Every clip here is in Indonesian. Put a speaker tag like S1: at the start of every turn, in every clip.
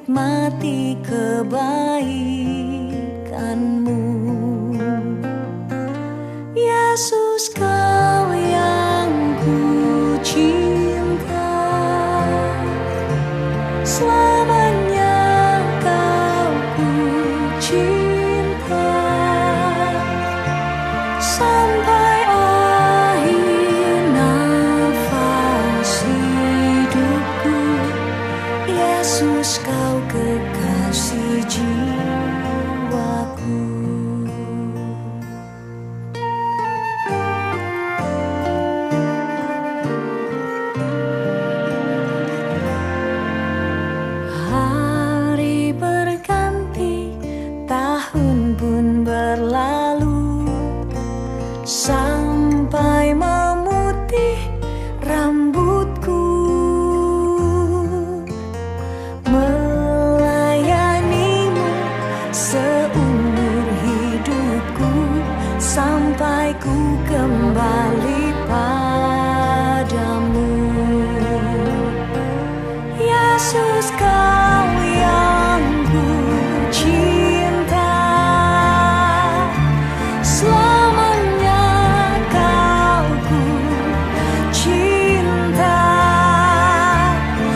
S1: menikmati kebaikan-Mu. Yesus, Kau yang ku cinta, selamanya Kau ku cinta, sampai akhir nafas hidupku. Yesus, Kau kekasih jiwaku. Hari berganti, tahun pun berlalu, sampai memutih rambutku. Melayanimu seumur hidupku, sampai ku kembali padamu. Yesus, Kau yang ku cinta, selamanya Kau ku cinta,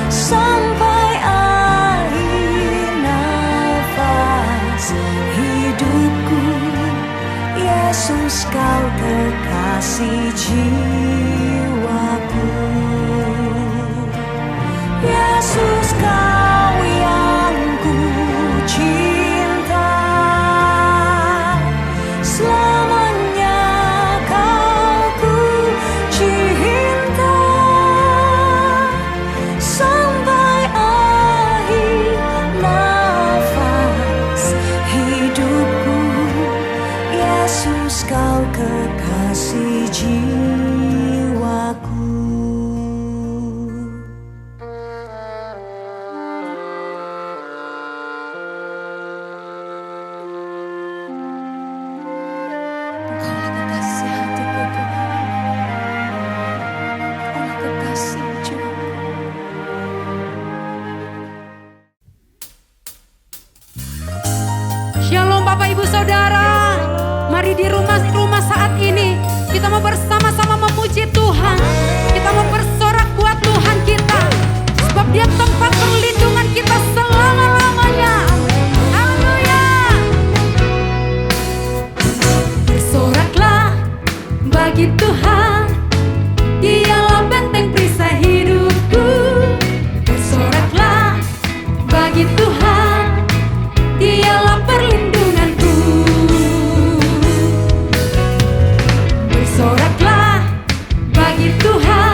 S1: sampai akhir nafas hidupku. Yesus, Kau kekasih jiwaku. Yesus, Kau yang ku cinta, selamanya Kau ku cinta, sampai akhir nafas hidupku. Yesus, Kau kekasih jiwaku. Engkaulah kekasih hatiku, Tuhan. Engkaulah kekasih jiwaku.
S2: Shalom Bapak Ibu Saudara. Mari di rumah-rumah saat ini kita mau bersama-sama memuji Tuhan. Kita mau bersorak buat Tuhan kita, sebab Dia tempat perlindungan kita selama-lamanya. Haleluya. Bersoraklah bagi Tuhan, Dialah benteng perisai hidupku. Bersoraklah bagi Tuhan, Dialah perlindunganku. Bersoraklah bagi Tuhan.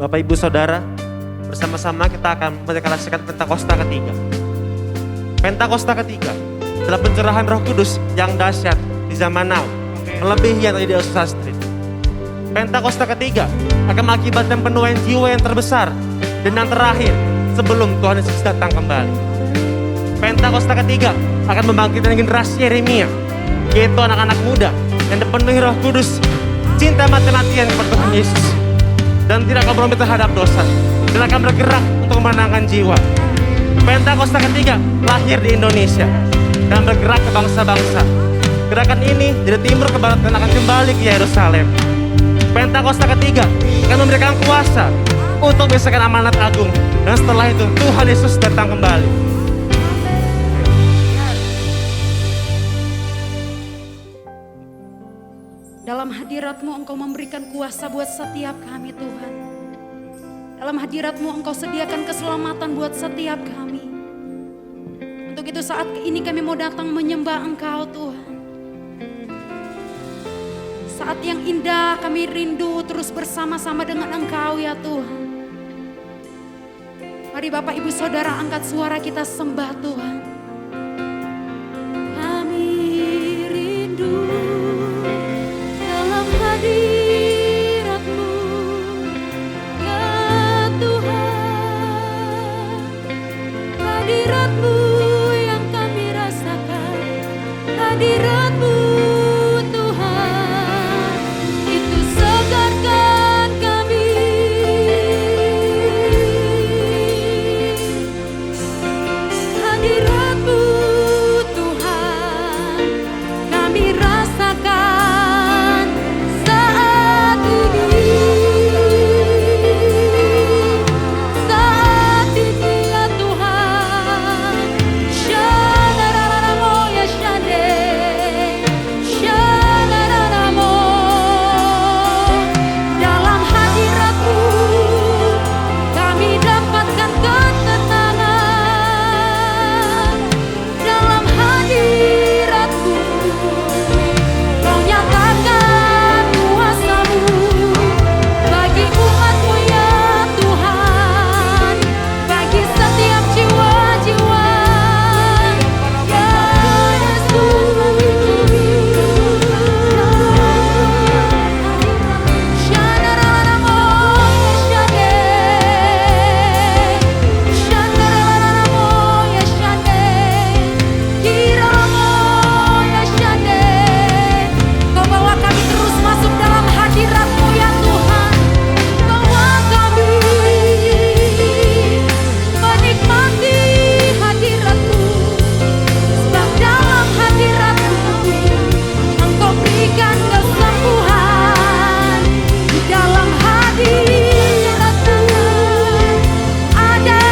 S3: Bapak Ibu Saudara, bersama-sama kita akan mendeklarasikan Pentakosta ketiga. Pentakosta ketiga adalah pencurahan Roh Kudus yang dahsyat di zaman now, melebihi yang terjadi di Azusa Street. Pentakosta ketiga akan mengakibatkan penuaian jiwa yang terbesar dan yang terakhir sebelum Tuhan Yesus datang kembali. Pentakosta ketiga akan membangkitkan generasi Yeremia, yaitu anak-anak muda yang dipenuhi Roh Kudus, cinta mati-matian kepada Tuhan Yesus, dan tidak kompromi terhadap dosa, dan akan bergerak untuk memenangkan jiwa. Pentakosta ketiga lahir di Indonesia dan bergerak ke bangsa-bangsa. Gerakan ini dari timur ke barat dan akan kembali ke Yerusalem. Pentakosta ketiga akan memberikan kuasa untuk menyelesaikan amanat agung, dan setelah itu Tuhan Yesus datang kembali.
S2: Dalam hadirat-Mu Engkau memberikan kuasa buat setiap kami Tuhan. Dalam hadirat-Mu Engkau sediakan keselamatan buat setiap kami. Untuk itu saat ini kami mau datang menyembah Engkau Tuhan. Saat yang indah kami rindu terus bersama-sama dengan Engkau ya Tuhan. Mari Bapak Ibu Saudara angkat suara kita sembah Tuhan.
S1: Kami rindu dalam hadirat-Mu ya Tuhan. Hadirat-Mu yang kami rasakan, hadirat-Mu Tuhan, itu segarkan kami. Hadirat-Mu Tuhan, kami rasakan saat ini. Saat ini ya Tuhan. Shanararamo ya shane, shanararamo. Dalam hadirat-Mu kami dapatkan ketenangan. Dalam hadirat-Mu Kau nyatakan kuasa-Mu bagi umat-Mu ya Tuhan, bagi setiap jiwa-jiwa ya Yesus. Shanararamo ya shane, shanararamo ya shane, kiramo ya shane. Kau bawa kami terus masuk dalam hadirat-Mu ya Tuhan. Bawa kami menikmati hadirat-Mu, sebab dalam hadirat-Mu Engkau berikan kesembuhan. Di dalam hadirat-Mu ada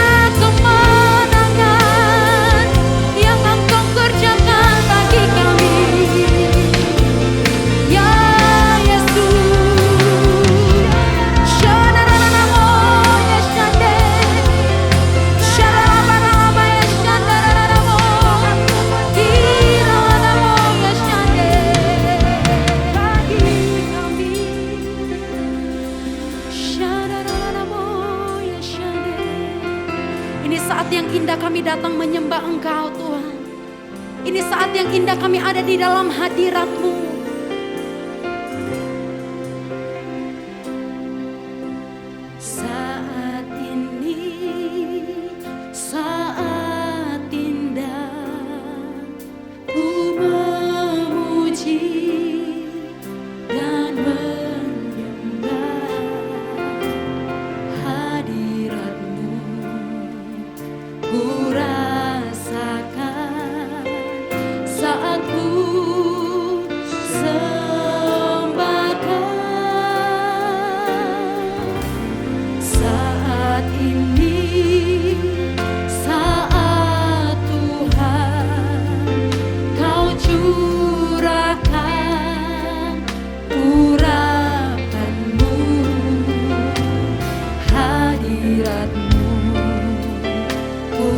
S1: kemenangan yang Engkau kerjakan bagi kami ya Yesus. Shanararamo ya shane, shanararamo ya shanararamo, kiramo ya shane bagi kami. Shanararamo ya shane.
S2: Ini saat yang indah kami datang menyembah Engkau Tuhan. Ini saat yang indah kami ada di dalam hadirat-Mu.
S1: Saat ini, saat indah, ku memuji dan menyembah hadirat-Mu. Ku rasakan saat ku hadirat-Mu ku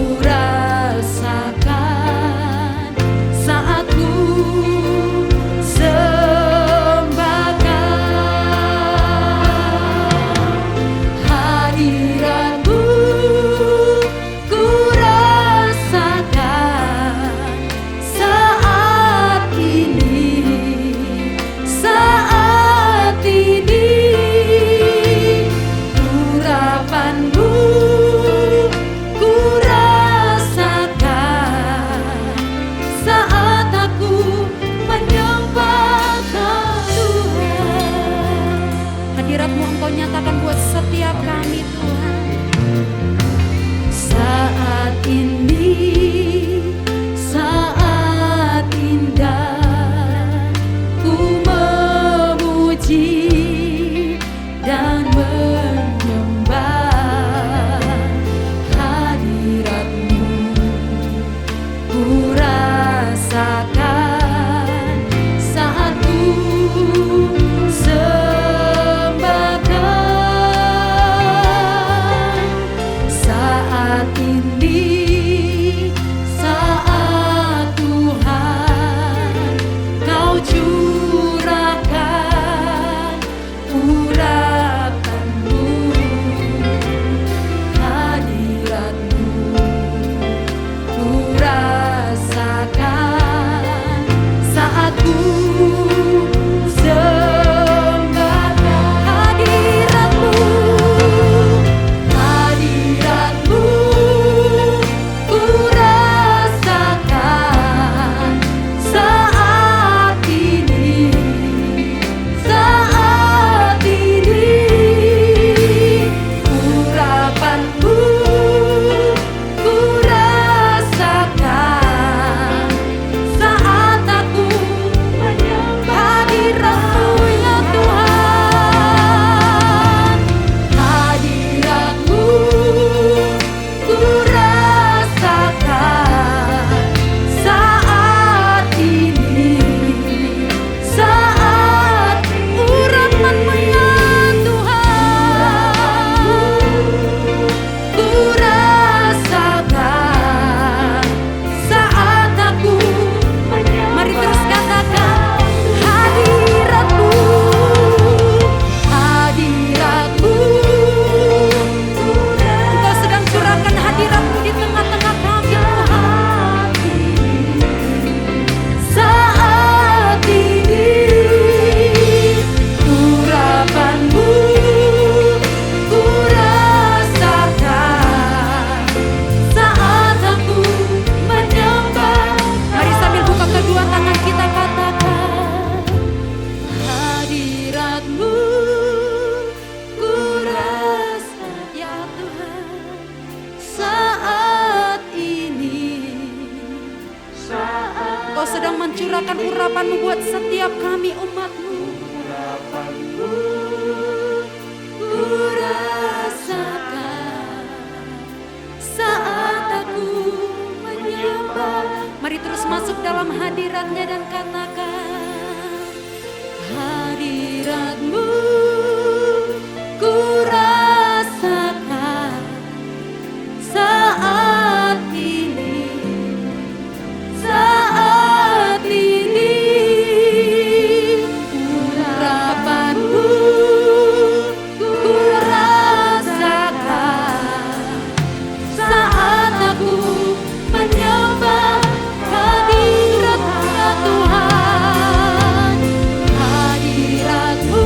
S1: saat ini, saat Tuhan Kau curahkan urapan-Mu, hadirat-Mu ku rasakan saat ku sembah hadirat-Mu, hadirat-Mu ku rasakan saat ini, saat ini urapan-Mu ku rasakan saat aku menyembah hadirat-Mu ya Tuhan, hadirat-Mu ku rasakan saat ini, saat urapan-Mu ya Tuhan ku rasakan saat aku mari terus katakan hadirat-Mu, hadirat-Mu Engkau sedang curahkan hadirat-Mu di tengah-tengah kami Tuhan, saat ini urapan-Mu ku rasakan saat aku menyembah. Mari sambil buka kedua tangan kita katakan hadirat-Mu ku rasa ya Tuhan saat ini, saat Kau sedang mencurahkan urapan-Mu buat setiap kami umat-Mu, urapan-Mu ku rasakan saat aku menyembah. Mari terus masuk dalam hadirat-Nya dan katakan hadirat-Mu ku rasakan saat ini, saat ini urapan-Mu ku rasakan saat aku menyembah hadirat-Mu ya Tuhan, hadirat-Mu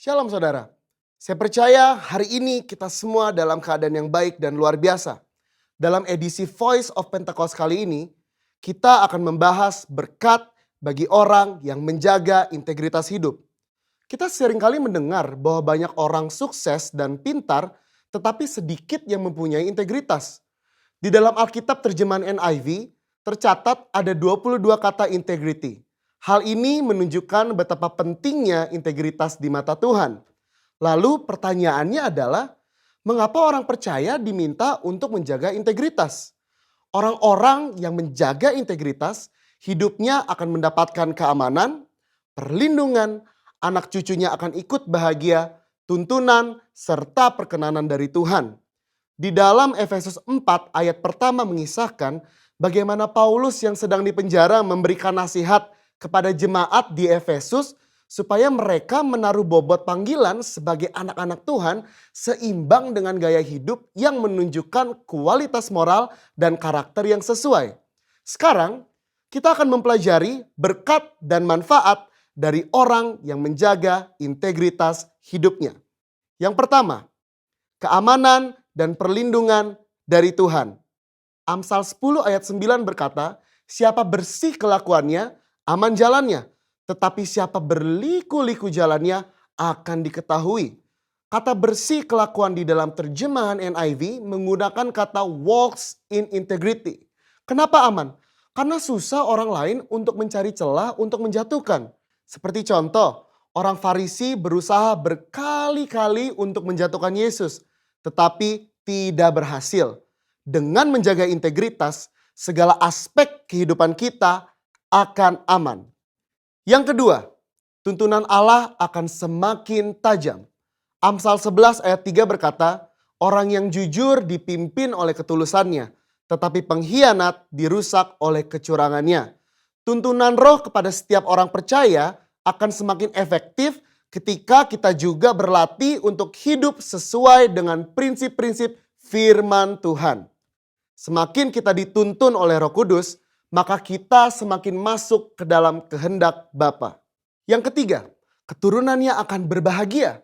S4: Shalom saudara. Saya percaya hari ini kita semua dalam keadaan yang baik dan luar biasa. Dalam edisi Voice of Pentecost kali ini, kita akan membahas berkat bagi orang yang menjaga integritas hidup. Kita seringkali mendengar bahwa banyak orang sukses dan pintar, tetapi sedikit yang mempunyai integritas. Di dalam Alkitab terjemahan NIV, tercatat ada 22 kata integrity. Hal ini menunjukkan betapa pentingnya integritas di mata Tuhan. Lalu pertanyaannya adalah, mengapa orang percaya diminta untuk menjaga integritas? Orang-orang yang menjaga integritas, hidupnya akan mendapatkan keamanan, perlindungan, anak cucunya akan ikut bahagia, tuntunan, serta perkenanan dari Tuhan. Di dalam Efesus 4 ayat pertama mengisahkan bagaimana Paulus yang sedang dipenjara memberikan nasihat kepada jemaat di Efesus supaya mereka menaruh bobot panggilan sebagai anak-anak Tuhan seimbang dengan gaya hidup yang menunjukkan kualitas moral dan karakter yang sesuai. Sekarang kita akan mempelajari berkat dan manfaat dari orang yang menjaga integritas hidupnya. Yang pertama, keamanan dan perlindungan dari Tuhan. Amsal 10 ayat 9 berkata, siapa bersih kelakuannya, aman jalannya, tetapi siapa berliku-liku jalannya akan diketahui. Kata bersih kelakuan di dalam terjemahan NIV menggunakan kata walks in integrity. Kenapa aman? Karena susah orang lain untuk mencari celah untuk menjatuhkan. Seperti contoh, orang Farisi berusaha berkali-kali untuk menjatuhkan Yesus, tetapi tidak berhasil. Dengan menjaga integritas, segala aspek kehidupan kita akan aman. Yang kedua, tuntunan Allah akan semakin tajam. Amsal 11 ayat 3 berkata, orang yang jujur dipimpin oleh ketulusannya, tetapi pengkhianat dirusak oleh kecurangannya. Tuntunan roh kepada setiap orang percaya akan semakin efektif ketika kita juga berlatih untuk hidup sesuai dengan prinsip-prinsip firman Tuhan. Semakin kita dituntun oleh Roh Kudus, maka kita semakin masuk ke dalam kehendak Bapa. Yang ketiga, keturunannya akan berbahagia.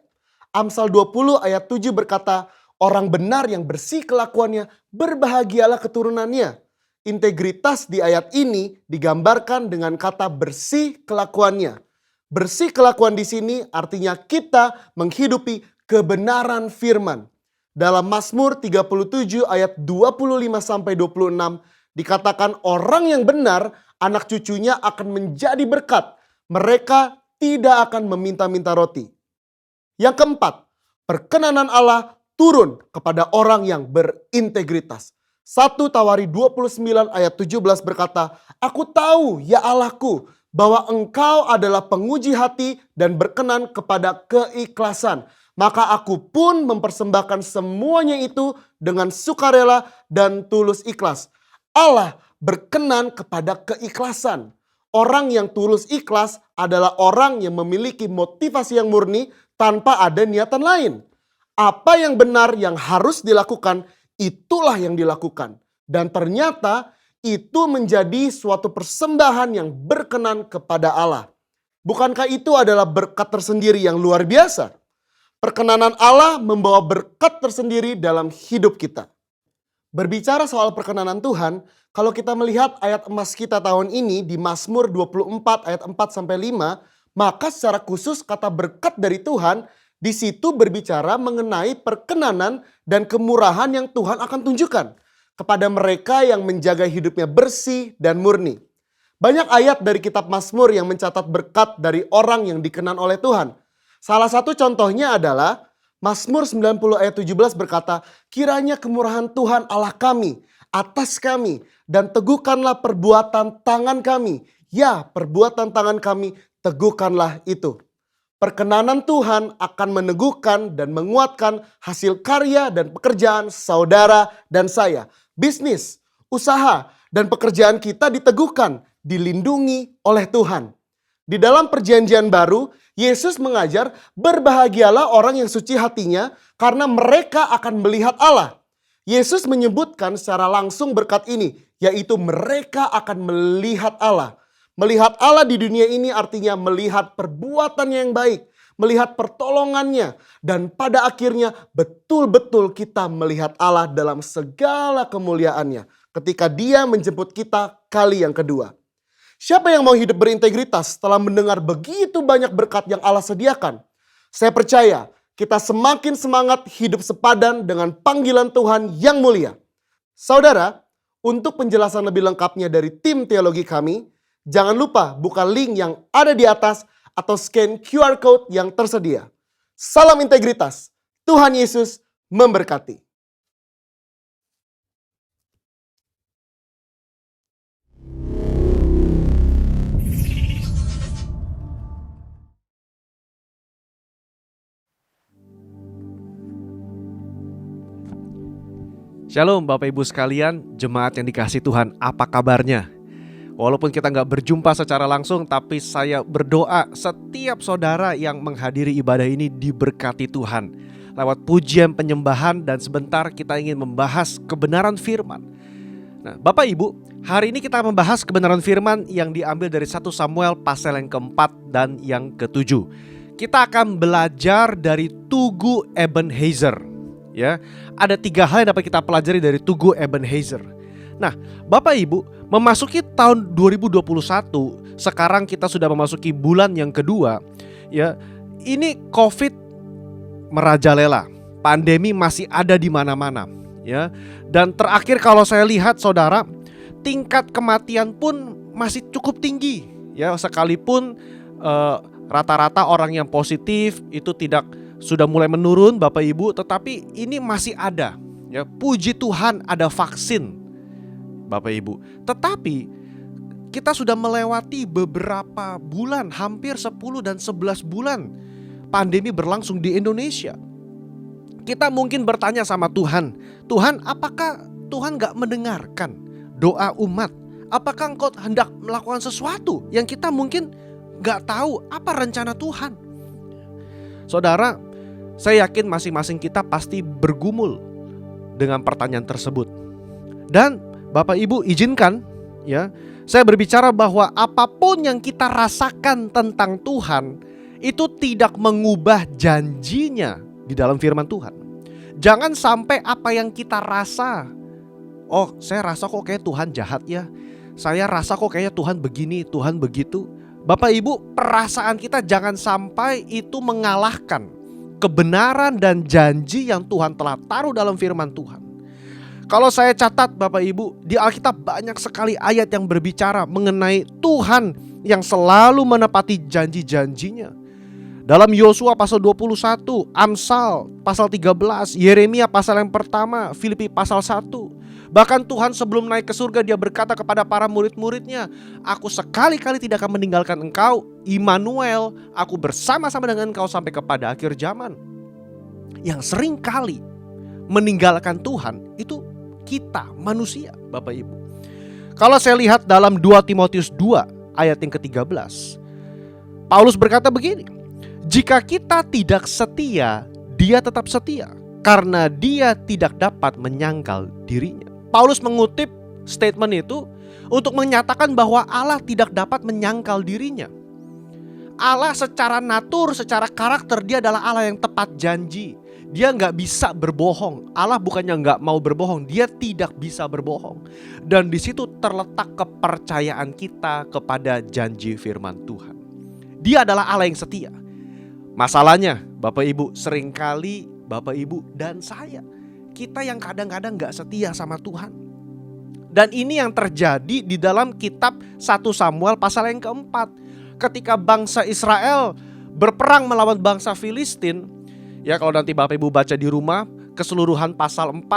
S4: Amsal 20 ayat 7 berkata, orang benar yang bersih kelakuannya, berbahagialah keturunannya. Integritas di ayat ini digambarkan dengan kata bersih kelakuannya. Bersih kelakuan di sini artinya kita menghidupi kebenaran firman. Dalam Mazmur 37 ayat 25-26 dikatakan orang yang benar anak cucunya akan menjadi berkat. Mereka tidak akan meminta-minta roti. Yang keempat, perkenanan Allah turun kepada orang yang berintegritas. 1 Tawari 29 ayat 17 berkata, aku tahu ya Allahku bahwa engkau adalah penguji hati dan berkenan kepada keikhlasan. Maka aku pun mempersembahkan semuanya itu dengan sukarela dan tulus ikhlas. Allah berkenan kepada keikhlasan. Orang yang tulus ikhlas adalah orang yang memiliki motivasi yang murni tanpa ada niatan lain. Apa yang benar yang harus dilakukan, itulah yang dilakukan. Dan ternyata itu menjadi suatu persembahan yang berkenan kepada Allah. Bukankah itu adalah berkat tersendiri yang luar biasa? Perkenanan Allah membawa berkat tersendiri dalam hidup kita. Berbicara soal perkenanan Tuhan, kalau kita melihat ayat emas kita tahun ini di Mazmur 24 ayat 4-5, maka secara khusus kata berkat dari Tuhan di situ berbicara mengenai perkenanan dan kemurahan yang Tuhan akan tunjukkan kepada mereka yang menjaga hidupnya bersih dan murni. Banyak ayat dari kitab Mazmur yang mencatat berkat dari orang yang dikenal oleh Tuhan. Salah satu contohnya adalah Mazmur 90 ayat 17 berkata, kiranya kemurahan Tuhan Allah kami atas kami dan teguhkanlah perbuatan tangan kami. Ya, perbuatan tangan kami teguhkanlah itu. Perkenanan Tuhan akan meneguhkan dan menguatkan hasil karya dan pekerjaan saudara dan saya. Bisnis, usaha, dan pekerjaan kita diteguhkan, dilindungi oleh Tuhan. Di dalam perjanjian baru, Yesus mengajar berbahagialah orang yang suci hatinya karena mereka akan melihat Allah. Yesus menyebutkan secara langsung berkat ini, yaitu mereka akan melihat Allah. Melihat Allah di dunia ini artinya melihat perbuatannya yang baik, melihat pertolongannya, dan pada akhirnya betul-betul kita melihat Allah dalam segala kemuliaannya ketika Dia menjemput kita kali yang kedua. Siapa yang mau hidup berintegritas setelah mendengar begitu banyak berkat yang Allah sediakan? Saya percaya kita semakin semangat hidup sepadan dengan panggilan Tuhan yang mulia. Saudara, untuk penjelasan lebih lengkapnya dari tim teologi kami, jangan lupa buka link yang ada di atas atau scan QR Code yang tersedia. Salam integritas, Tuhan Yesus memberkati.
S5: Shalom Bapak Ibu sekalian, jemaat yang dikasihi Tuhan, apa kabarnya? Walaupun kita nggak berjumpa secara langsung, tapi saya berdoa setiap saudara yang menghadiri ibadah ini diberkati Tuhan lewat pujian penyembahan, dan sebentar kita ingin membahas kebenaran firman. Nah Bapak Ibu, hari ini kita membahas kebenaran firman yang diambil dari 1 Samuel pasal yang keempat dan yang ketujuh. Kita akan belajar dari Tugu Ebenezer. Ya, ada 3 hal yang dapat kita pelajari dari Tugu Ebenezer. Nah, Bapak Ibu, memasuki tahun 2021, sekarang kita sudah memasuki bulan yang kedua. Ya, ini COVID merajalela, pandemi masih ada di mana-mana. Ya, dan terakhir kalau saya lihat, saudara, tingkat kematian pun masih cukup tinggi. Ya, sekalipun rata-rata orang yang positif itu sudah mulai menurun Bapak Ibu, tetapi ini masih ada. Ya, puji Tuhan ada vaksin Bapak Ibu. Tetapi kita sudah melewati beberapa bulan, hampir 10 dan 11 bulan pandemi berlangsung di Indonesia. Kita mungkin bertanya sama Tuhan, Tuhan, apakah Tuhan gak mendengarkan doa umat? Apakah Engkau hendak melakukan sesuatu yang kita mungkin gak tahu apa rencana Tuhan? Saudara, saya yakin masing-masing kita pasti bergumul dengan pertanyaan tersebut. Dan Bapak Ibu izinkan ya, saya berbicara bahwa apapun yang kita rasakan tentang Tuhan itu tidak mengubah janjinya di dalam firman Tuhan. Jangan sampai apa yang kita rasa, oh saya rasa kok kayak Tuhan jahat ya, saya rasa kok kayaknya Tuhan begini, Tuhan begitu. Bapak Ibu, perasaan kita jangan sampai itu mengalahkan kebenaran dan janji yang Tuhan telah taruh dalam firman Tuhan. Kalau saya catat Bapak Ibu, di Alkitab banyak sekali ayat yang berbicara mengenai Tuhan yang selalu menepati janji-janjinya. Dalam Yosua pasal 21, Amsal pasal 13, Yeremia pasal yang pertama, Filipi pasal 1. Bahkan Tuhan sebelum naik ke surga dia berkata kepada para murid-muridnya, aku sekali-kali tidak akan meninggalkan engkau, Immanuel, aku bersama-sama dengan engkau sampai kepada akhir zaman. Yang sering kali meninggalkan Tuhan itu kita manusia Bapak Ibu. Kalau saya lihat dalam 2 Timotius 2 ayat yang ke-13, Paulus berkata begini, jika kita tidak setia, dia tetap setia, karena dia tidak dapat menyangkal dirinya. Paulus mengutip statement itu untuk menyatakan bahwa Allah tidak dapat menyangkal dirinya. Allah secara natur, secara karakter dia adalah Allah yang tepat janji. Dia gak bisa berbohong. Allah bukannya gak mau berbohong, dia tidak bisa berbohong. Dan di situ terletak kepercayaan kita kepada janji firman Tuhan. Dia adalah Allah yang setia. Masalahnya Bapak Ibu, seringkali Bapak Ibu dan saya, kita yang kadang-kadang gak setia sama Tuhan. Dan ini yang terjadi di dalam kitab 1 Samuel pasal yang keempat. Ketika bangsa Israel berperang melawan bangsa Filistin. Ya, kalau nanti Bapak Ibu baca di rumah keseluruhan pasal 4,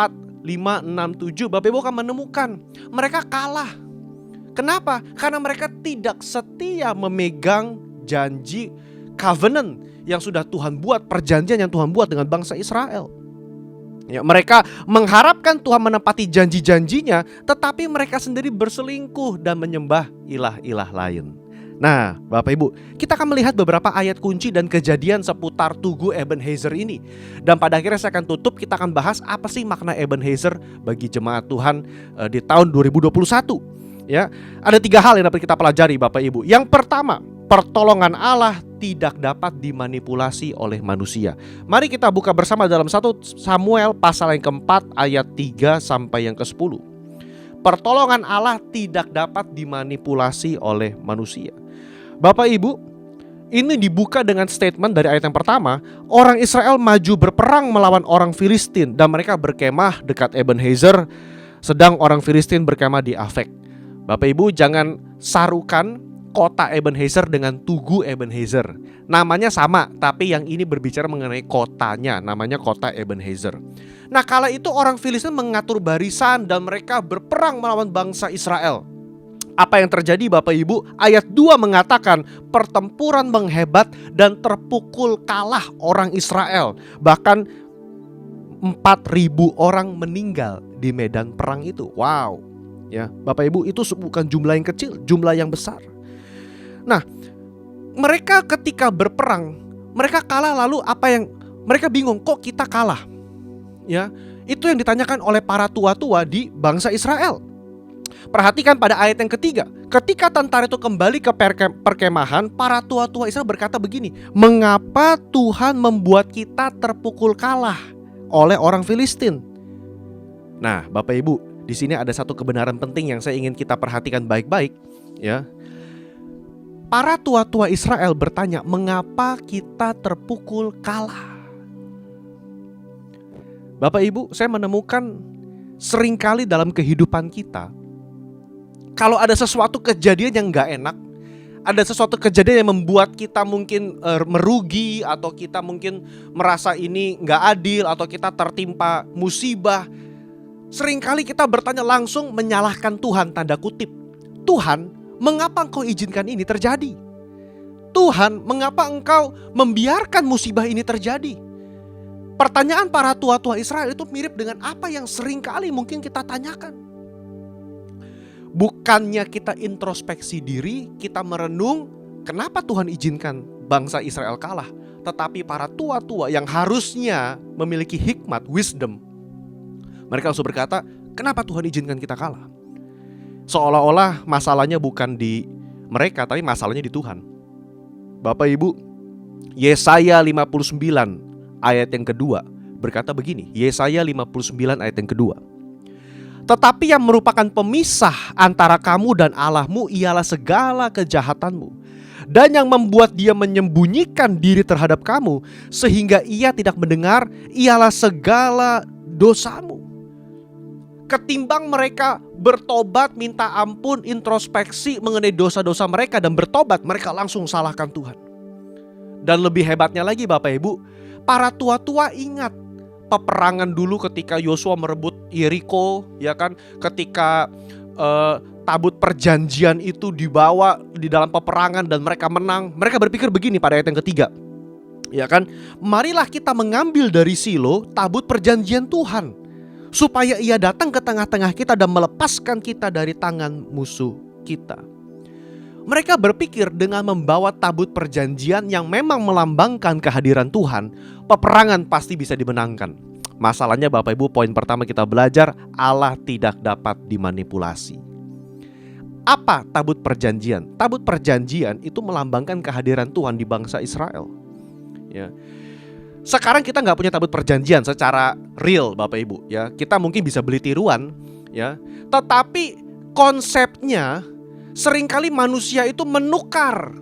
S5: 5, 6, 7, Bapak Ibu akan menemukan mereka kalah. Kenapa? Karena mereka tidak setia memegang janji covenant yang sudah Tuhan buat, perjanjian yang Tuhan buat dengan bangsa Israel. Ya, mereka mengharapkan Tuhan menepati janji-janjinya, tetapi mereka sendiri berselingkuh dan menyembah ilah-ilah lain. Nah, Bapak Ibu, kita akan melihat beberapa ayat kunci dan kejadian seputar Tugu Ebenezer ini. Dan pada akhirnya saya akan tutup, kita akan bahas apa sih makna Ebenezer bagi jemaat Tuhan di tahun 2021. Ya, ada 3 hal yang dapat kita pelajari Bapak Ibu. Yang pertama, Pertolongan Allah tidak dapat dimanipulasi oleh manusia. Mari kita buka bersama dalam 1 Samuel pasal yang keempat ayat 3 sampai yang ke-10. Pertolongan Allah tidak dapat dimanipulasi oleh manusia. Bapak Ibu, ini dibuka dengan statement dari ayat yang pertama. Orang Israel maju berperang melawan orang Filistin dan mereka berkemah dekat Ebenezer, sedang orang Filistin berkemah di Afek. Bapak Ibu, jangan sarukan kota Ebenezer dengan Tugu Ebenezer. Namanya sama, tapi yang ini berbicara mengenai kotanya, namanya kota Ebenezer. Nah, kala itu orang Filistin mengatur barisan dan mereka berperang melawan bangsa Israel. Apa yang terjadi Bapak Ibu? Ayat 2 mengatakan pertempuran menghebat dan terpukul kalah orang Israel. Bahkan 4.000 orang meninggal di medan perang itu. Wow. Ya, Bapak Ibu, itu bukan jumlah yang kecil, jumlah yang besar. Nah, mereka ketika berperang, mereka kalah, lalu apa yang mereka bingung, kok kita kalah? Ya, itu yang ditanyakan oleh para tua-tua di bangsa Israel. Perhatikan pada ayat yang ketiga. Ketika tentara itu kembali ke perkemahan, para tua-tua Israel berkata begini, mengapa Tuhan membuat kita terpukul kalah oleh orang Filistin? Nah, Bapak Ibu, di sini ada satu kebenaran penting yang saya ingin kita perhatikan baik-baik, ya. Para tua-tua Israel bertanya, mengapa kita terpukul kalah? Bapak Ibu, saya menemukan seringkali dalam kehidupan kita, kalau ada sesuatu kejadian yang gak enak, ada sesuatu kejadian yang membuat kita mungkin merugi, atau kita mungkin merasa ini gak adil, atau kita tertimpa musibah, seringkali kita bertanya langsung menyalahkan Tuhan, tanda kutip. Tuhan, mengapa engkau izinkan ini terjadi? Tuhan, mengapa engkau membiarkan musibah ini terjadi? Pertanyaan para tua-tua Israel itu mirip dengan apa yang seringkali mungkin kita tanyakan. Bukannya kita introspeksi diri, kita merenung kenapa Tuhan izinkan bangsa Israel kalah. Tetapi para tua-tua yang harusnya memiliki hikmat, wisdom, mereka langsung berkata, kenapa Tuhan izinkan kita kalah? Seolah-olah masalahnya bukan di mereka, tapi masalahnya di Tuhan. Bapak Ibu, Yesaya 59 ayat yang kedua berkata begini. Yesaya 59 ayat yang kedua. Tetapi yang merupakan pemisah antara kamu dan Allahmu ialah segala kejahatanmu, dan yang membuat dia menyembunyikan diri terhadap kamu sehingga ia tidak mendengar ialah segala dosamu. Ketimbang mereka bertobat, minta ampun, introspeksi mengenai dosa-dosa mereka dan bertobat, mereka langsung salahkan Tuhan. Dan lebih hebatnya lagi Bapak Ibu, para tua-tua ingat peperangan dulu ketika Yosua merebut Yeriko, ya kan? Ketika tabut perjanjian itu dibawa di dalam peperangan dan mereka menang, mereka berpikir begini pada ayat yang ketiga, ya kan? Marilah kita mengambil dari Silo tabut perjanjian Tuhan, supaya ia datang ke tengah-tengah kita dan melepaskan kita dari tangan musuh kita. Mereka berpikir dengan membawa tabut perjanjian yang memang melambangkan kehadiran Tuhan, peperangan pasti bisa dimenangkan. Masalahnya Bapak Ibu, poin pertama kita belajar, Allah tidak dapat dimanipulasi. Apa tabut perjanjian? Tabut perjanjian itu melambangkan kehadiran Tuhan di bangsa Israel. Ya. Sekarang kita nggak punya tabut perjanjian secara real Bapak Ibu. Ya, kita mungkin bisa beli tiruan, ya. Tetapi konsepnya seringkali manusia itu menukar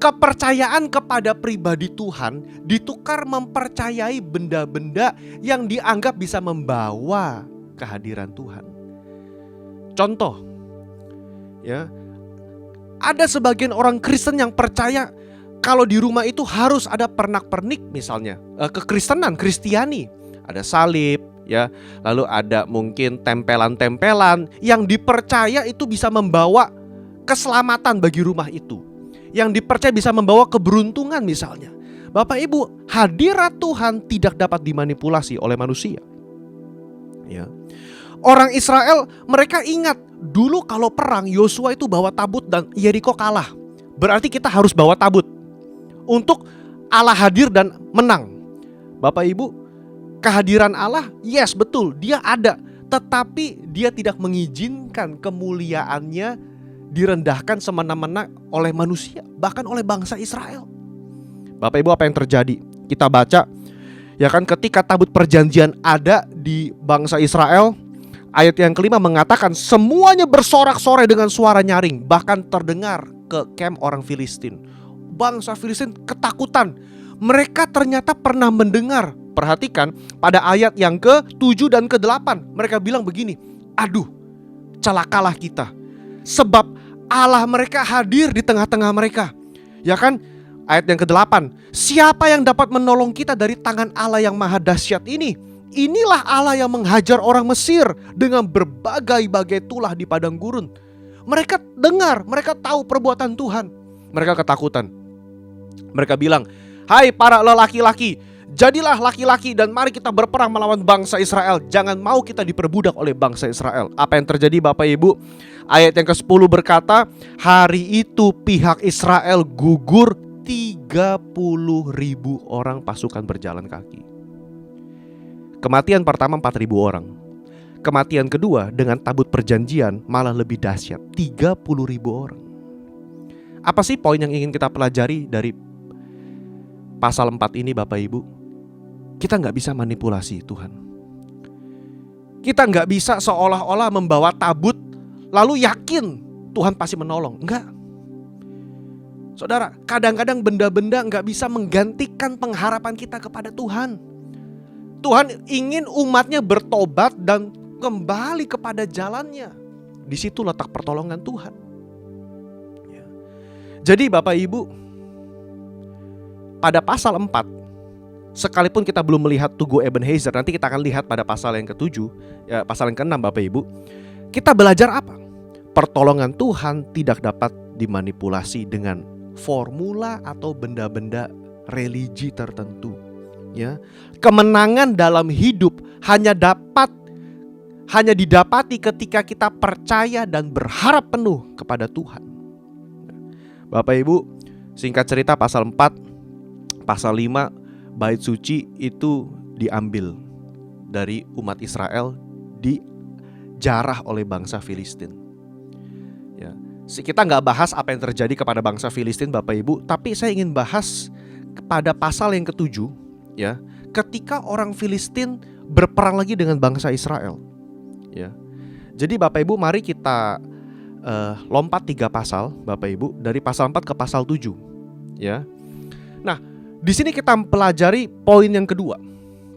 S5: kepercayaan kepada pribadi Tuhan, ditukar mempercayai benda-benda yang dianggap bisa membawa kehadiran Tuhan. Contoh, ya, ada sebagian orang Kristen yang percaya kalau di rumah itu harus ada pernak-pernik, misalnya kekristenan, Kristiani, ada salib, ya, lalu ada mungkin tempelan-tempelan yang dipercaya itu bisa membawa keselamatan bagi rumah itu, yang dipercaya bisa membawa keberuntungan misalnya. Bapak Ibu, hadirat Tuhan tidak dapat dimanipulasi oleh manusia. Ya. Orang Israel mereka ingat dulu kalau perang Yosua itu bawa tabut dan Yeriko kalah. Berarti kita harus bawa tabut untuk Allah hadir dan menang. Bapak Ibu, kehadiran Allah, yes betul, dia ada, tetapi dia tidak mengizinkan kemuliaannya direndahkan semena-mena oleh manusia, bahkan oleh bangsa Israel. Bapak Ibu, apa yang terjadi? Kita baca, ya kan, ketika tabut perjanjian ada di bangsa Israel, ayat yang kelima mengatakan semuanya bersorak-sorai dengan suara nyaring, bahkan terdengar ke camp orang Filistin. Bangsa Filistin ketakutan. Mereka ternyata pernah mendengar. Perhatikan pada ayat yang ke-7 dan ke-8. Mereka bilang begini, aduh, celakalah kita, sebab Allah mereka hadir di tengah-tengah mereka. Ya kan? Ayat yang ke-8, siapa yang dapat menolong kita dari tangan Allah yang maha dahsyat ini? Inilah Allah yang menghajar orang Mesir dengan berbagai-bagai tulah di padang gurun. Mereka dengar, mereka tahu perbuatan Tuhan. Mereka ketakutan. Mereka bilang, hai para lelaki-laki, jadilah laki-laki dan mari kita berperang melawan bangsa Israel. Jangan mau kita diperbudak oleh bangsa Israel. Apa yang terjadi Bapak Ibu? Ayat yang ke-10 berkata, hari itu pihak Israel gugur 30.000 orang pasukan berjalan kaki. Kematian pertama 4.000 orang. Kematian kedua dengan tabut perjanjian malah lebih dahsyat, 30.000 orang. Apa sih poin yang ingin kita pelajari dari pasal 4 ini Bapak Ibu? Kita gak bisa manipulasi Tuhan. Kita gak bisa seolah-olah membawa tabut lalu yakin Tuhan pasti menolong. Enggak. Saudara, kadang-kadang benda-benda gak bisa menggantikan pengharapan kita kepada Tuhan. Tuhan ingin umatnya bertobat dan kembali kepada jalannya. Di situ letak pertolongan Tuhan. Ya. Jadi Bapak Ibu, pada pasal 4, sekalipun kita belum melihat Tugu Ebenezer, nanti kita akan lihat pada pasal yang ke-7, ya, pasal yang ke-6 Bapak Ibu. Kita belajar apa? Pertolongan Tuhan tidak dapat dimanipulasi dengan formula atau benda-benda religi tertentu. Ya, kemenangan dalam hidup hanya didapati ketika kita percaya dan berharap penuh kepada Tuhan. Bapak Ibu, singkat cerita pasal 4, pasal 5, bait suci itu diambil dari umat Israel, dijarah oleh bangsa Filistin. Ya, kita nggak bahas apa yang terjadi kepada bangsa Filistin Bapak Ibu, tapi saya ingin bahas pada pasal yang ke-7, ya, ketika orang Filistin berperang lagi dengan bangsa Israel. Ya, jadi Bapak Ibu, mari kita lompat 3 pasal Bapak Ibu, dari pasal 4 ke pasal 7. Ya, nah di sini kita pelajari poin yang kedua.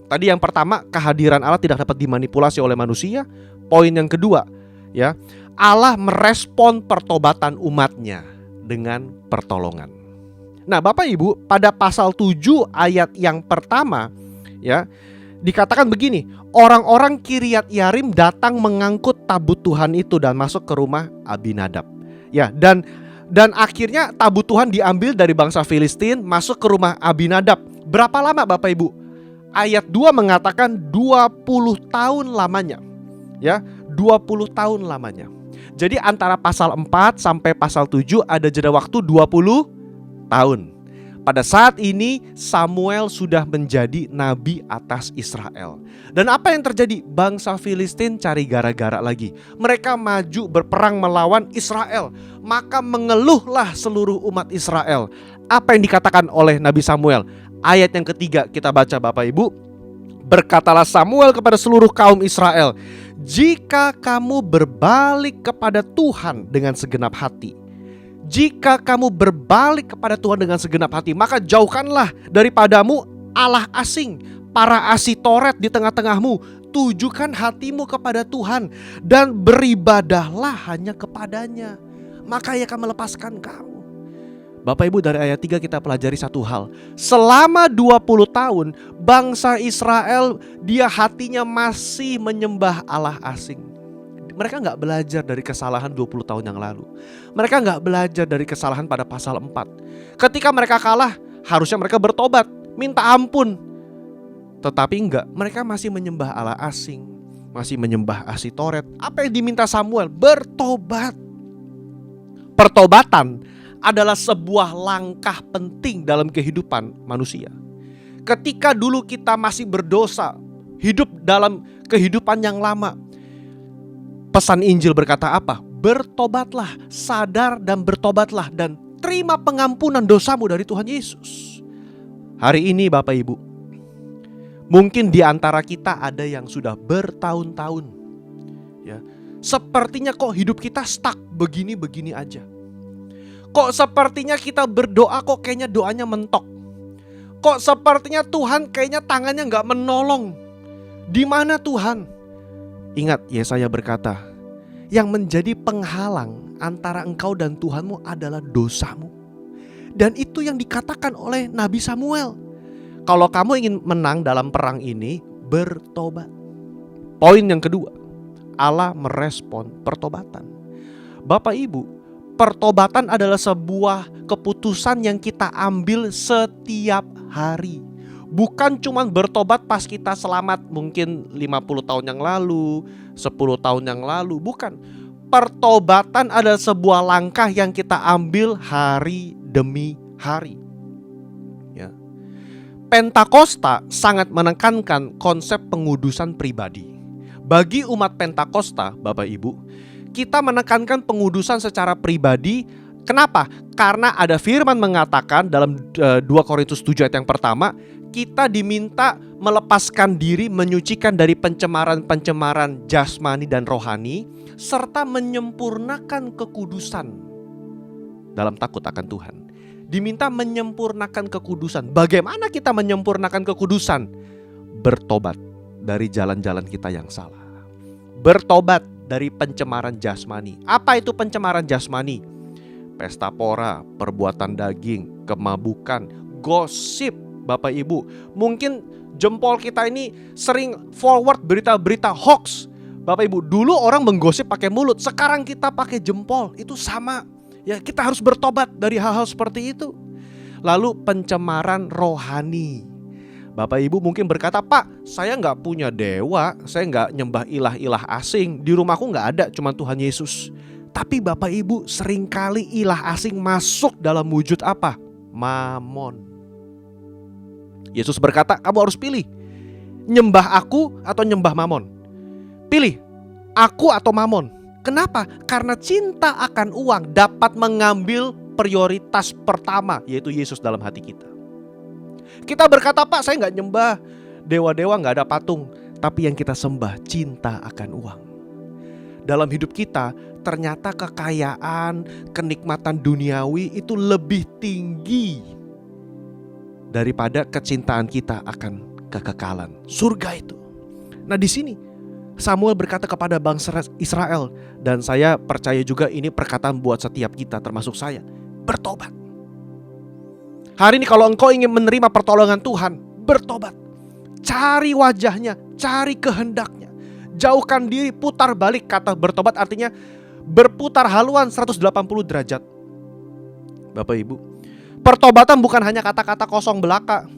S5: Tadi yang pertama, kehadiran Allah tidak dapat dimanipulasi oleh manusia. Poin yang kedua, ya, Allah merespon pertobatan umatnya dengan pertolongan. Nah Bapak Ibu, pada pasal 7 ayat yang pertama, ya, dikatakan begini, orang-orang Kiryat Yarim datang mengangkut tabut Tuhan itu dan masuk ke rumah Abinadab. Ya, dan akhirnya tabut Tuhan diambil dari bangsa Filistin, masuk ke rumah Abinadab. Berapa lama Bapak Ibu? Ayat 2 mengatakan 20 tahun lamanya. Ya, 20 tahun lamanya. Jadi antara pasal 4 sampai pasal 7 ada jeda waktu 20 tahun. Pada saat ini Samuel sudah menjadi nabi atas Israel. Dan apa yang terjadi? Bangsa Filistin cari gara-gara lagi. Mereka maju berperang melawan Israel. Maka mengeluhlah seluruh umat Israel. Apa yang dikatakan oleh Nabi Samuel? Ayat yang ketiga kita baca Bapak Ibu. Berkatalah Samuel kepada seluruh kaum Israel, jika kamu berbalik kepada Tuhan dengan segenap hati, jika kamu berbalik kepada Tuhan dengan segenap hati, maka jauhkanlah daripadamu Allah asing, para asitoret di tengah-tengahmu. Tujukan hatimu kepada Tuhan dan beribadahlah hanya kepadanya, maka Ia akan melepaskan kamu. Bapak Ibu, dari ayat 3 kita pelajari satu hal. Selama 20 tahun bangsa Israel, dia hatinya masih menyembah Allah asing. Mereka gak belajar dari kesalahan 20 tahun yang lalu. Mereka gak belajar dari kesalahan pada pasal 4. Ketika mereka kalah, harusnya mereka bertobat, minta ampun. Tetapi enggak, mereka masih menyembah Allah asing, masih menyembah Asitoret. Apa yang diminta Samuel? Bertobat. Pertobatan adalah sebuah langkah penting dalam kehidupan manusia. Ketika dulu kita masih berdosa, hidup dalam kehidupan yang lama, pesan Injil berkata apa? bertobatlah, sadar dan bertobatlah dan terima pengampunan dosamu dari Tuhan Yesus. Hari ini Bapak Ibu, mungkin di antara kita ada yang sudah bertahun-tahun, ya, sepertinya kok hidup kita stuck begini-begini aja. Kok sepertinya kita berdoa kok kayaknya doanya mentok. Kok sepertinya Tuhan kayaknya tangannya gak menolong. Di mana Tuhan? Ingat, Yesaya berkata, yang menjadi penghalang antara engkau dan Tuhanmu adalah dosamu. Dan itu yang dikatakan oleh Nabi Samuel. Kalau kamu ingin menang dalam perang ini, bertobat. Poin yang kedua, Allah merespon pertobatan. Bapak Ibu, pertobatan adalah sebuah keputusan yang kita ambil setiap hari. Bukan cuma bertobat pas kita selamat mungkin 50 tahun yang lalu, 10 tahun yang lalu. Bukan. Pertobatan adalah sebuah langkah yang kita ambil hari demi hari. Ya. Pentakosta sangat menekankan konsep pengudusan pribadi. Bagi umat Pentakosta, Bapak Ibu, kita menekankan pengudusan secara pribadi. Kenapa? Karena ada firman mengatakan dalam 2 Korintus 7 ayat yang pertama, kita diminta melepaskan diri, menyucikan dari pencemaran-pencemaran jasmani dan rohani, serta menyempurnakan kekudusan dalam takut akan Tuhan. Diminta menyempurnakan kekudusan. Bagaimana kita menyempurnakan kekudusan? Bertobat dari jalan-jalan kita yang salah. Bertobat dari pencemaran jasmani. Apa itu pencemaran jasmani? Pesta pora, perbuatan daging, kemabukan, gosip. Bapak Ibu, mungkin jempol kita ini sering forward berita-berita hoax. Bapak Ibu, dulu orang menggosip pakai mulut, sekarang kita pakai jempol. Itu sama. Ya, kita harus bertobat dari hal-hal seperti itu. Lalu pencemaran rohani. Bapak Ibu mungkin berkata, Pak, saya nggak punya dewa, saya nggak nyembah ilah-ilah asing. Di rumahku nggak ada, cuma Tuhan Yesus. Tapi Bapak Ibu, seringkali ilah asing masuk dalam wujud apa? Mamon. Yesus berkata, kamu harus pilih, nyembah aku atau nyembah mamon. Pilih, aku atau mamon. Kenapa? Karena cinta akan uang dapat mengambil prioritas pertama, yaitu Yesus dalam hati kita. Kita berkata, Pak, saya gak nyembah dewa-dewa, gak ada patung. Tapi yang kita sembah cinta akan uang. Dalam hidup kita, ternyata kekayaan, kenikmatan duniawi itu lebih tinggi daripada kecintaan kita akan kekekalan surga itu. Nah, di sini Samuel berkata kepada bangsa Israel, dan saya percaya juga ini perkataan buat setiap kita termasuk saya, bertobat. Hari ini kalau engkau ingin menerima pertolongan Tuhan, bertobat. Cari wajahnya, cari kehendaknya. Jauhkan diri, putar balik. Kata bertobat artinya berputar haluan 180 derajat. Bapak Ibu, pertobatan bukan hanya kata-kata kosong belaka,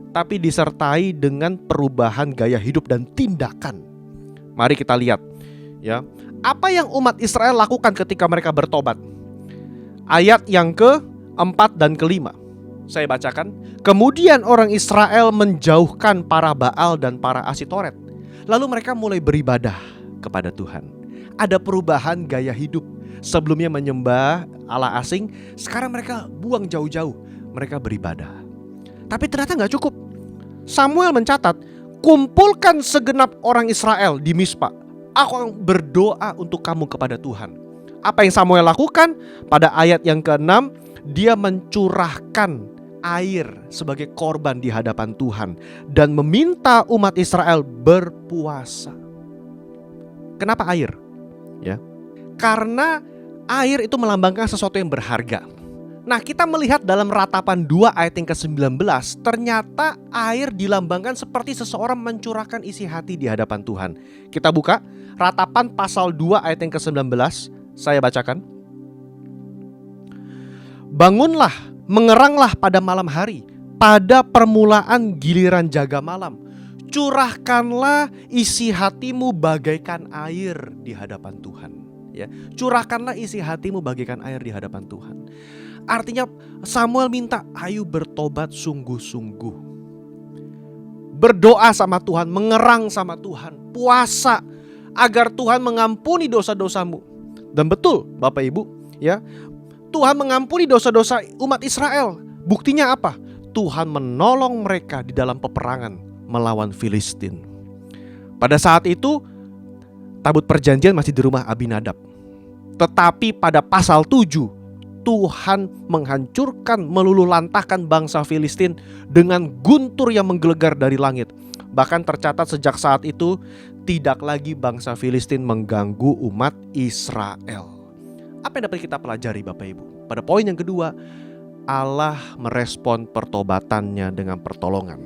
S5: tapi disertai dengan perubahan gaya hidup dan tindakan. Mari kita lihat, ya, apa yang umat Israel lakukan ketika mereka bertobat. Ayat yang ke-4 dan ke-5. Saya bacakan. Kemudian orang Israel menjauhkan para Baal dan para Asitoret. Lalu mereka mulai beribadah kepada Tuhan. Ada perubahan gaya hidup. Sebelumnya menyembah Allah asing, sekarang mereka buang jauh-jauh, mereka beribadah. Tapi ternyata gak cukup. Samuel mencatat, kumpulkan segenap orang Israel di Mispa. Aku akan berdoa untuk kamu kepada Tuhan. Apa yang Samuel lakukan? Pada ayat yang ke-6, dia mencurahkan air sebagai korban di hadapan Tuhan dan meminta umat Israel berpuasa. Kenapa air? Ya. Karena air itu melambangkan sesuatu yang berharga. Nah, kita melihat dalam Ratapan 2 ayat yang ke-19, ternyata air dilambangkan seperti seseorang mencurahkan isi hati di hadapan Tuhan. Kita buka Ratapan pasal 2 ayat yang ke-19, saya bacakan. Bangunlah, mengeranglah pada malam hari, pada permulaan giliran jaga malam. Curahkanlah isi hatimu bagaikan air di hadapan Tuhan. Ya, curahkanlah isi hatimu bagaikan air di hadapan Tuhan. Artinya Samuel minta, ayo bertobat sungguh-sungguh. Berdoa sama Tuhan, mengerang sama Tuhan, puasa agar Tuhan mengampuni dosa-dosamu. Dan betul Bapak Ibu, ya, Tuhan mengampuni dosa-dosa umat Israel. Buktinya apa? Tuhan menolong mereka di dalam peperangan melawan Filistin. Pada saat itu tabut perjanjian masih di rumah Abinadab. Tetapi pada pasal 7 Tuhan menghancurkan, meluluhlantahkan bangsa Filistin dengan guntur yang menggelegar dari langit. Bahkan tercatat sejak saat itu tidak lagi bangsa Filistin mengganggu umat Israel. Apa yang dapat kita pelajari Bapak Ibu? Pada poin yang kedua, Allah merespon pertobatannya dengan pertolongan.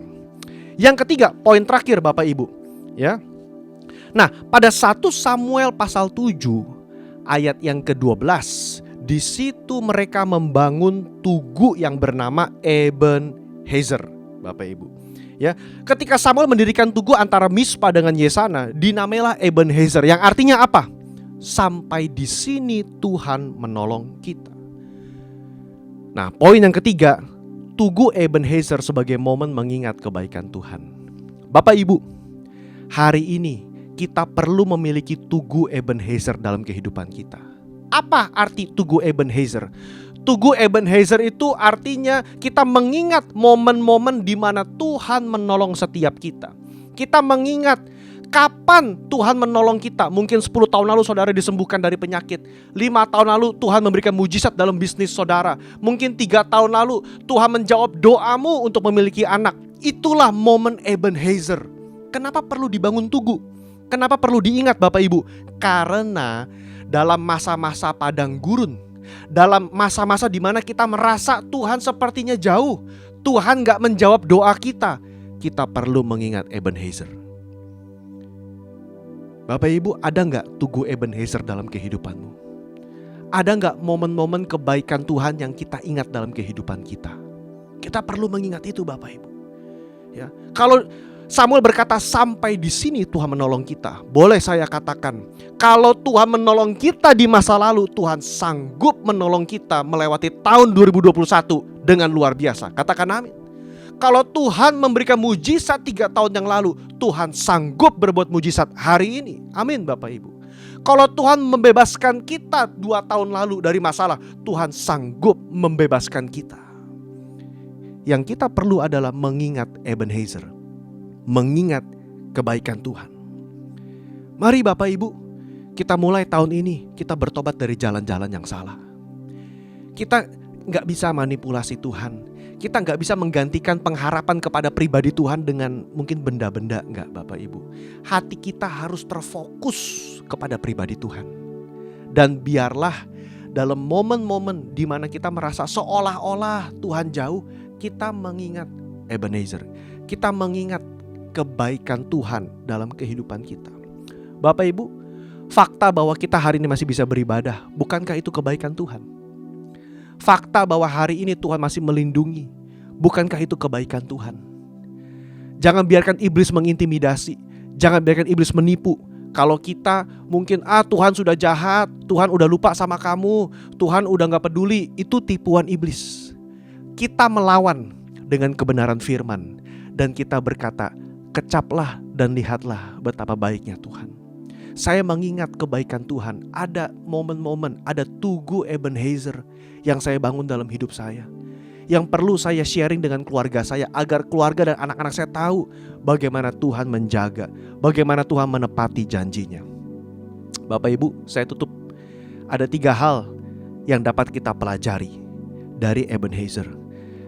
S5: Yang ketiga, poin terakhir Bapak Ibu, ya. Nah, pada 1 Samuel pasal 7 ayat yang ke-12, di situ mereka membangun tugu yang bernama Ebenezer, Bapak Ibu. Ya, ketika Samuel mendirikan tugu antara Mispa dengan Yesana, dinamailah Ebenezer, yang artinya apa? Sampai di sini Tuhan menolong kita. Nah, poin yang ketiga, tugu Ebenezer sebagai momen mengingat kebaikan Tuhan. Bapak Ibu, hari ini kita perlu memiliki tugu Ebenezer dalam kehidupan kita. Apa arti tugu Ebenezer? Tugu Ebenezer itu artinya kita mengingat momen-momen di mana Tuhan menolong setiap kita. Kita mengingat kapan Tuhan menolong kita. Mungkin 10 tahun lalu saudara disembuhkan dari penyakit. 5 tahun lalu Tuhan memberikan mujizat dalam bisnis saudara. Mungkin 3 tahun lalu Tuhan menjawab doamu untuk memiliki anak. Itulah momen Ebenezer. Kenapa perlu dibangun tugu? Kenapa perlu diingat Bapak Ibu? Karena dalam masa-masa padang gurun, dalam masa-masa di mana kita merasa Tuhan sepertinya jauh, Tuhan gak menjawab doa kita, kita perlu mengingat Ebenezer. Bapak Ibu, ada gak tugu Ebenezer dalam kehidupanmu? Ada gak momen-momen kebaikan Tuhan yang kita ingat dalam kehidupan kita? Kita perlu mengingat itu Bapak Ibu. Ya, kalau Samuel berkata sampai di sini Tuhan menolong kita, boleh saya katakan, kalau Tuhan menolong kita di masa lalu, Tuhan sanggup menolong kita melewati tahun 2021 dengan luar biasa. Katakan amin. Kalau Tuhan memberikan mujizat 3 tahun yang lalu, Tuhan sanggup berbuat mujizat hari ini. Amin Bapak Ibu. Kalau Tuhan membebaskan kita 2 tahun lalu dari masalah, Tuhan sanggup membebaskan kita. Yang kita perlu adalah mengingat Ebenezer, mengingat kebaikan Tuhan. Mari Bapak Ibu, kita mulai tahun ini kita bertobat dari jalan-jalan yang salah. Kita gak bisa manipulasi Tuhan. Kita gak bisa menggantikan pengharapan kepada pribadi Tuhan dengan mungkin benda-benda. Enggak Bapak Ibu. Hati kita harus terfokus kepada pribadi Tuhan. Dan biarlah dalam momen-momen di mana kita merasa seolah-olah Tuhan jauh, kita mengingat Ebenezer. Kita mengingat kebaikan Tuhan dalam kehidupan kita. Bapak Ibu, fakta bahwa kita hari ini masih bisa beribadah, bukankah itu kebaikan Tuhan? Fakta bahwa hari ini Tuhan masih melindungi, bukankah itu kebaikan Tuhan? Jangan biarkan iblis mengintimidasi, jangan biarkan iblis menipu. Kalau kita mungkin Tuhan sudah jahat, Tuhan udah lupa sama kamu, Tuhan udah gak peduli, itu tipuan iblis. Kita melawan dengan kebenaran firman dan kita berkata, kecaplah dan lihatlah betapa baiknya Tuhan. Saya mengingat kebaikan Tuhan. Ada momen-momen, ada tugu Ebenezer yang saya bangun dalam hidup saya, yang perlu saya sharing dengan keluarga saya, agar keluarga dan anak-anak saya tahu bagaimana Tuhan menjaga, bagaimana Tuhan menepati janjinya. Bapak Ibu, saya tutup. Ada 3 hal yang dapat kita pelajari dari Ebenezer.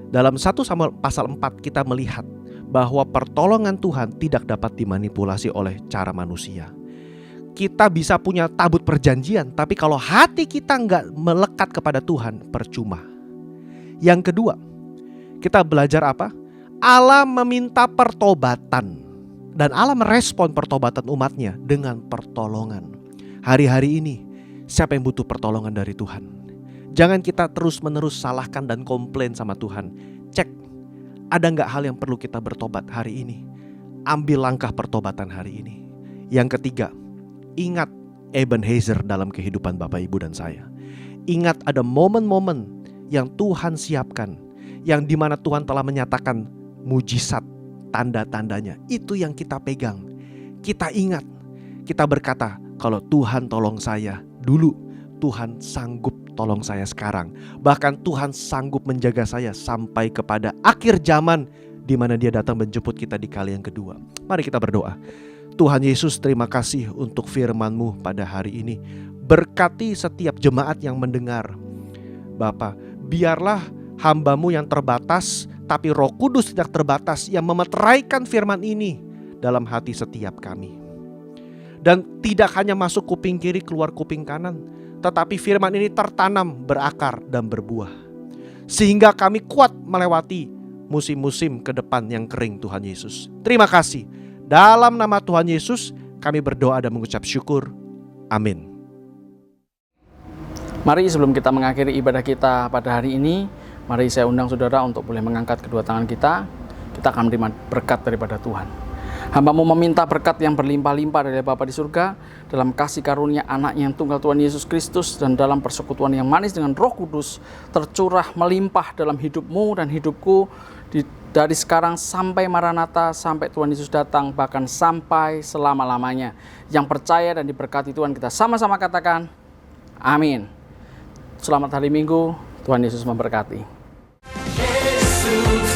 S5: Dalam 1 Samuel pasal 4 kita melihat bahwa pertolongan Tuhan tidak dapat dimanipulasi oleh cara manusia. Kita bisa punya tabut perjanjian, tapi kalau hati kita nggak melekat kepada Tuhan, percuma. Yang kedua, kita belajar apa? Allah meminta pertobatan, dan Allah merespon pertobatan umatnya dengan pertolongan. Hari-hari ini, siapa yang butuh pertolongan dari Tuhan? Jangan kita terus-menerus salahkan dan komplain sama Tuhan. Cek, ada nggak hal yang perlu kita bertobat hari ini? Ambil langkah pertobatan hari ini. Yang ketiga, ingat Ebenezer dalam kehidupan Bapak Ibu dan saya. Ingat ada momen-momen yang Tuhan siapkan, yang dimana Tuhan telah menyatakan mujizat, tanda-tandanya. Itu yang kita pegang. Kita ingat, kita berkata, kalau Tuhan tolong saya dulu, Tuhan sanggup tolong saya sekarang. Bahkan Tuhan sanggup menjaga saya sampai kepada akhir zaman di mana Dia datang menjemput kita di kali yang kedua. Mari kita berdoa. Tuhan Yesus, terima kasih untuk firman-Mu pada hari ini. Berkati setiap jemaat yang mendengar. Bapa, biarlah hamba-Mu yang terbatas, tapi Roh Kudus tidak terbatas yang memeteraikan firman ini dalam hati setiap kami. Dan tidak hanya masuk kuping kiri keluar kuping kanan, tetapi firman ini tertanam, berakar dan berbuah. Sehingga kami kuat melewati musim-musim ke depan yang kering Tuhan Yesus. Terima kasih. Dalam nama Tuhan Yesus kami berdoa dan mengucap syukur. Amin.
S6: Mari sebelum kita mengakhiri ibadah kita pada hari ini, mari saya undang saudara untuk boleh mengangkat kedua tangan kita. Kita akan menerima berkat daripada Tuhan. Hamba-Mu meminta berkat yang berlimpah-limpah dari Bapa di surga, dalam kasih karunia Anak-Nya yang tunggal Tuhan Yesus Kristus, dan dalam persekutuan yang manis dengan Roh Kudus, tercurah melimpah dalam hidup-Mu dan hidupku, dari sekarang sampai Maranatha, sampai Tuhan Yesus datang, bahkan sampai selama-lamanya. Yang percaya dan diberkati Tuhan, kita sama-sama katakan, amin. Selamat hari Minggu, Tuhan Yesus memberkati.
S7: Yesus